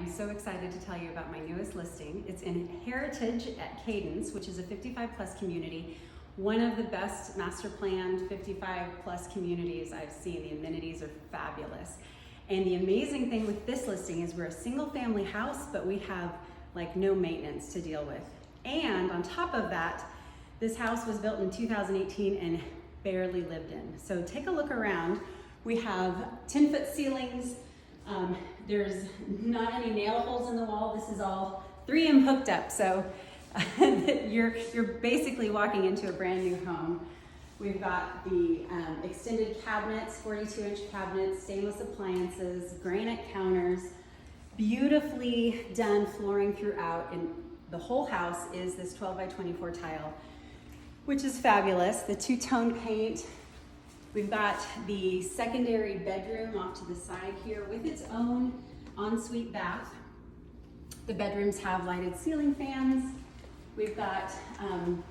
am so excited to tell you about my newest listing. It's in Heritage at Cadence, which is a 55 plus community. One of the best master planned 55 plus communities I've seen. The amenities are fabulous. And the amazing thing with this listing is we're a single family house, but we have like no maintenance to deal with. And on top of that, this house was built in 2018 and barely lived in. So take a look around. We have 10-foot ceilings. There's not any nail holes in the wall. This is all 3M hooked up. So you're basically walking into a brand new home. We've got the extended cabinets, 42-inch cabinets, stainless appliances, granite counters, beautifully done flooring throughout, and the whole house is this 12 by 24 tile, which is fabulous. The two-tone paint. We've got the secondary bedroom off to the side here with its own ensuite bath. The bedrooms have lighted ceiling fans. We've got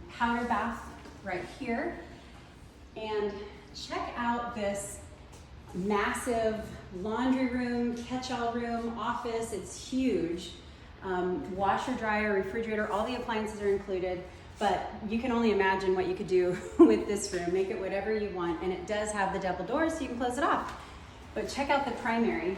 powder bath right here. And check out this massive laundry room, catch-all room, office. It's huge. Washer, dryer, refrigerator, all the appliances are included. But you can only imagine what you could do with this room. Make it whatever you want. And it does have the double doors so you can close it off. But check out the primary.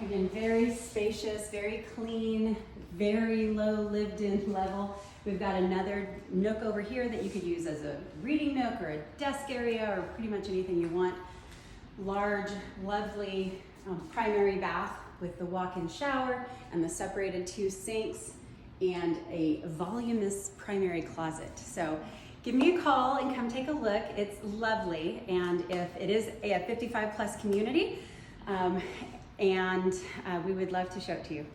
Again, very spacious, very clean, very low lived in level. We've got another nook over here that you could use as a reading nook or a desk area or pretty much anything you want. Large, lovely primary bath with the walk-in shower and the separated two sinks and a voluminous primary closet. So give me a call and come take a look. It's lovely, and if it is a 55 plus community, we would love to show it to you.